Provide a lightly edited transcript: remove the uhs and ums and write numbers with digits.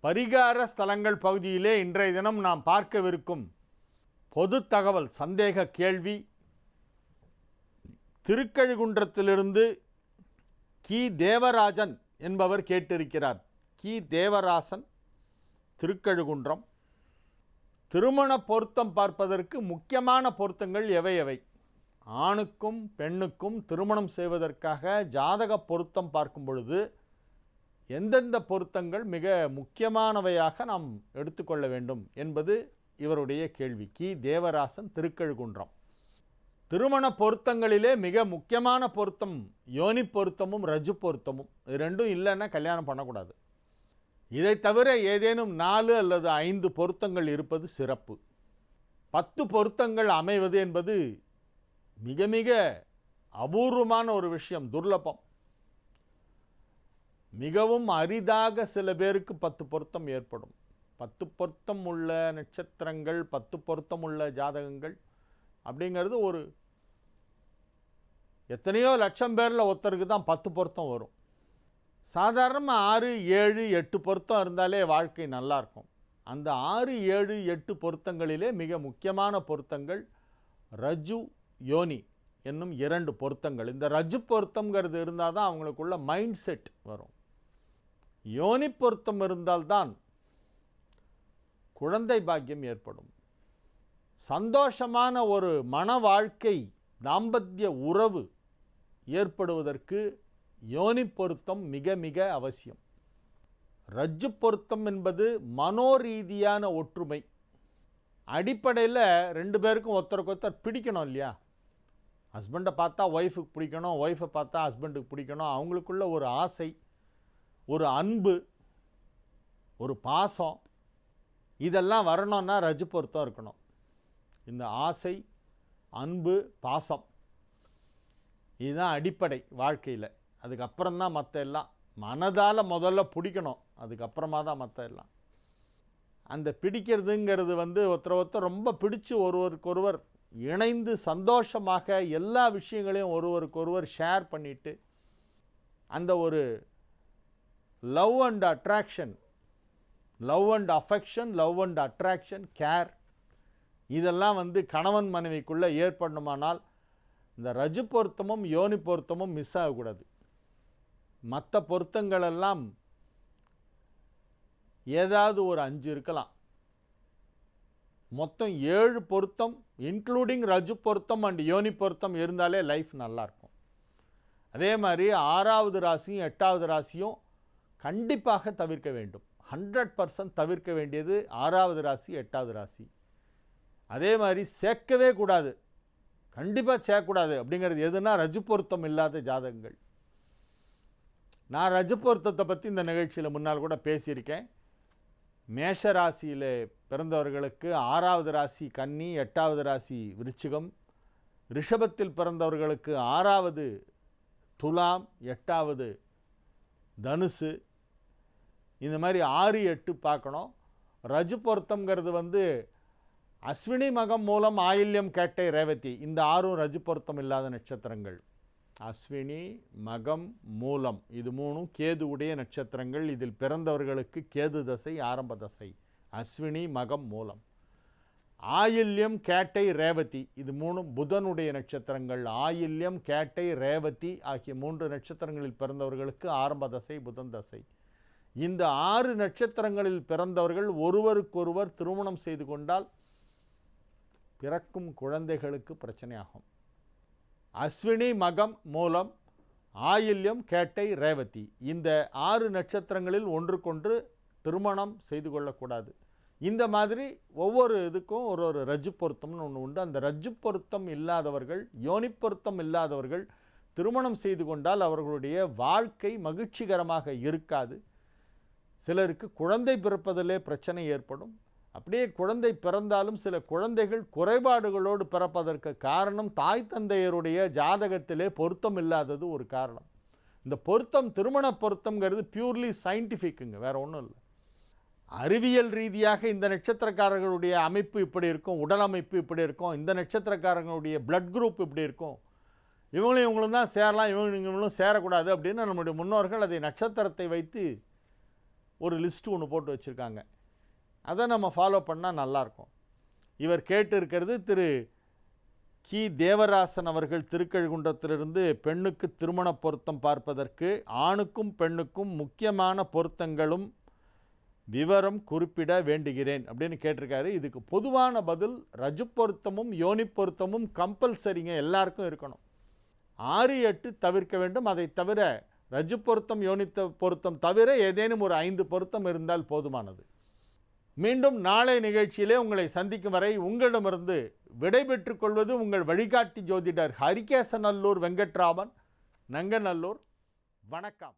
பரிகார ஸ்தலங்கள் பகுதியிலே இன்றைய தினம் நாம் பார்க்கவிருக்கும் பொது தகவல் சந்தேக கேள்வி. திருக்கழுகுன்றத்திலிருந்து கி தேவராஜன் என்பவர் கேட்டிருக்கிறார். கி தேவராசன், திருக்கழுகுன்றம். திருமண பொருத்தம் பார்ப்பதற்கு முக்கியமான பொருத்தங்கள் எவை எவை? ஆணுக்கும் பெண்ணுக்கும் திருமணம் செய்வதற்காக ஜாதக பொருத்தம் பார்க்கும் பொழுது எந்தெந்த பொருத்தங்கள் மிக முக்கியமானவையாக நாம் எடுத்துக்கொள்ள வேண்டும் என்பது இவருடைய கேள்வி. கி தேவராசன், திருக்கழுகுன்றம். திருமண பொருத்தங்களிலே மிக முக்கியமான பொருத்தம் யோனி பொருத்தமும் ரஜு பொருத்தமும். இது ரெண்டும் இல்லைன்னா கல்யாணம் பண்ணக்கூடாது. இதை தவிர ஏதேனும் 4 அல்லது 5 பொருத்தங்கள் இருப்பது சிறப்பு. 10 பொருத்தங்கள் அமைவது என்பது மிக மிக அபூர்வமான ஒரு விஷயம், துர்லபம். மிகவும் அரிதாக சில பேருக்கு 10 பொருத்தம் ஏற்படும். 10 பொருத்தம் உள்ள நட்சத்திரங்கள், 10 பொருத்தம் உள்ள ஜாதகங்கள் அப்படிங்கிறது ஒரு எத்தனையோ லட்சம் பேரில் ஒருத்தருக்கு தான் 10 பொருத்தம் வரும். சாதாரணமாக 6, 7, 8 பொருத்தம் இருந்தாலே வாழ்க்கை நல்லாயிருக்கும். அந்த 6, 7, 8 பொருத்தங்களிலே மிக முக்கியமான பொருத்தங்கள் ரஜு, யோனி என்னும் 2 பொருத்தங்கள். இந்த ரஜு பொருத்தங்கிறது இருந்தால் தான் அவங்களுக்குள்ள மைண்ட் செட் வரும். யோனி பொருத்தம் இருந்தால்தான் குழந்தை பாக்கியம் ஏற்படும். சந்தோஷமான ஒரு மன வாழ்க்கை, தாம்பத்திய உறவு ஏற்படுவதற்கு யோனி பொருத்தம் மிக மிக அவசியம். ரஜ்ஜு பொருத்தம் என்பது மனோரீதியான ஒற்றுமை. அடிப்படையில் 2 பேருக்கும் ஒருத்தருக்கு ஒருத்தர் பிடிக்கணும் இல்லையா? ஹஸ்பண்டை பார்த்தா ஒய்ஃபுக்கு பிடிக்கணும், ஒய்ஃபை பார்த்தா ஹஸ்பண்டுக்கு பிடிக்கணும். அவங்களுக்குள்ள ஒரு ஆசை, ஒரு அன்பு, ஒரு பாசம், இதெல்லாம் வரணும்னா ரஜு பொருத்தம் இருக்கணும். இந்த ஆசை, அன்பு, பாசம் இதுதான் அடிப்படை வாழ்க்கையில். அதுக்கப்புறம்தான் மற்ற எல்லாம். மனதால் முதல்ல பிடிக்கணும், அதுக்கப்புறமா தான் மற்ற எல்லாம். அந்த பிடிக்கிறதுங்கிறது ஒருத்தர் ரொம்ப பிடிச்சு ஒருவருக்கொருவர் இணைந்து சந்தோஷமாக எல்லா விஷயங்களையும் ஒருவருக்கொருவர் ஷேர் பண்ணிட்டு அந்த ஒரு love and attraction, love and affection, love and attraction, care இதெல்லாம் கணவன் மனைவிக்குள்ளே ஏற்படணுமானால் இந்த ரஜு பொருத்தமும் யோனி பொருத்தமும் மிஸ் ஆகக்கூடாது. மற்ற பொருத்தங்களெல்லாம் ஏதாவது ஒரு 5 இருக்கலாம். மொத்தம் 7 பொருத்தம் இன்க்ளூடிங் ரஜு பொருத்தம் அண்ட் யோனி பொருத்தம் இருந்தாலே லைஃப் நல்லாயிருக்கும். அதே மாதிரி 6வது ராசியும் 8வது ராசியும் கண்டிப்பாக தவிர்க்க வேண்டும். 100% தவிர்க்க வேண்டியது 6வது ராசி, 8வது ராசி. அதே மாதிரி சேர்க்கவே கூடாது, கண்டிப்பாக சேர்க்கக்கூடாது. அப்படிங்கிறது எதுனா ரஜு பொருத்தம் இல்லாத ஜாதகங்கள். நான் ரஜு பொருத்தத்தை பற்றி இந்த நிகழ்ச்சியில் முன்னால் கூட பேசியிருக்கேன். மேஷ ராசியில் பிறந்தவர்களுக்கு 6வது ராசி கன்னி, 8வது ராசி விருச்சிகம். ரிஷபத்தில் பிறந்தவர்களுக்கு 6வது துலாம், 8வது தனுசு. இந்த மாதிரி 6, 8 பார்க்கணும். ரஜு பொருத்தம்ங்கிறது அஸ்வினி, மகம், மூலம், ஆயில்யம், கேட்டை, ரேவதி இந்த 6ம் ரஜு பொருத்தம் இல்லாத நட்சத்திரங்கள். அஸ்வினி, மகம், மூலம் இது 3ம் கேது உடைய நட்சத்திரங்கள். இதில் பிறந்தவர்களுக்கு கேது தசை ஆரம்ப தசை. அஸ்வினி, மகம், மூலம். ஆயில்யம், கேட்டை, ரேவதி இது 3ம் புதனுடைய நட்சத்திரங்கள். ஆயில்யம், கேட்டை, ரேவதி ஆகிய 3 நட்சத்திரங்களில் பிறந்தவர்களுக்கு ஆரம்ப தசை, புதன் தசை. இந்த 6 நட்சத்திரங்களில் பிறந்தவர்கள் ஒருவருக்கொருவர் திருமணம் செய்து கொண்டால் பிறக்கும் குழந்தைகளுக்கு பிரச்சனையாகும். அஸ்வினி, மகம், மூலம், ஆயில்யம், கேட்டை, ரேவதி இந்த 6 நட்சத்திரங்களில் ஒன்றுக்கொன்று திருமணம் செய்து கொள்ளக்கூடாது. இந்த மாதிரி ஒவ்வொரு இதுக்கும் ஒரு ரஜு பொருத்தம்னு ஒன்று உண்டு. அந்த ரஜு பொருத்தம் இல்லாதவர்கள், யோனி பொருத்தம் இல்லாதவர்கள் திருமணம் செய்து கொண்டால் அவர்களுடைய வாழ்க்கை மகிழ்ச்சிகரமாக இருக்காது. சிலருக்கு குழந்தை பிறப்பதிலே பிரச்சனை ஏற்படும். அப்படியே குழந்தை பிறந்தாலும் சில குழந்தைகள் குறைபாடுகளோடு பிறப்பதற்கு காரணம் தாய் தந்தையருடைய ஜாதகத்திலே பொருத்தம் இல்லாதது ஒரு காரணம். இந்த பொருத்தம், திருமண பொருத்தம்ங்கிறது பியூர்லி சயின்டிஃபிக்குங்க, வேறு ஒன்றும் இல்லை. அறிவியல் ரீதியாக இந்த நட்சத்திரக்காரர்களுடைய அமைப்பு இப்படி இருக்கும், உடல் அமைப்பு இப்படி இருக்கும், இந்த நட்சத்திரக்காரங்களுடைய பிளட் குரூப் இப்படி இருக்கும், இவங்களும் தான் சேரலாம், இவங்களும் சேரக்கூடாது அப்படின்னு நம்முடைய முன்னோர்கள் அதை நட்சத்திரத்தை வைத்து ஒரு லிஸ்ட்டு ஒன்று போட்டு வச்சுருக்காங்க. அதை நம்ம ஃபாலோ பண்ணால் நல்லாயிருக்கும். இவர் கேட்டு இருக்கிறது திரு கி தேவராசன் அவர்கள் திருக்கழுகுன்றத்திலிருந்து பெண்ணுக்கு திருமண பொருத்தம் பார்ப்பதற்கு ஆணுக்கும் பெண்ணுக்கும் முக்கியமான பொருத்தங்களும் விவரம் குறிப்பிட வேண்டுகிறேன் அப்படின்னு கேட்டிருக்காரு. இதுக்கு பொதுவான பதில் ரஜு பொருத்தமும் யோனி பொருத்தமும் கம்பல்சரிங்க, எல்லாருக்கும் இருக்கணும். 6, 8 தவிர்க்க வேண்டும். அதை தவிர ரஜு பொருத்தம் யோனி பொருத்தம் தவிர ஏதேனும் ஒரு 5 பொருத்தம் இருந்தால் போதுமானது. மீண்டும் நாளை நிகழ்ச்சியிலே உங்களை சந்திக்கும் வரை உங்களிடமிருந்து விடைபெற்றுக் கொள்வது உங்கள் வழிகாட்டி ஜோதிடர் ஹரிகேசநல்லூர் வெங்கட்ராமன், நங்கநல்லூர். வணக்கம்.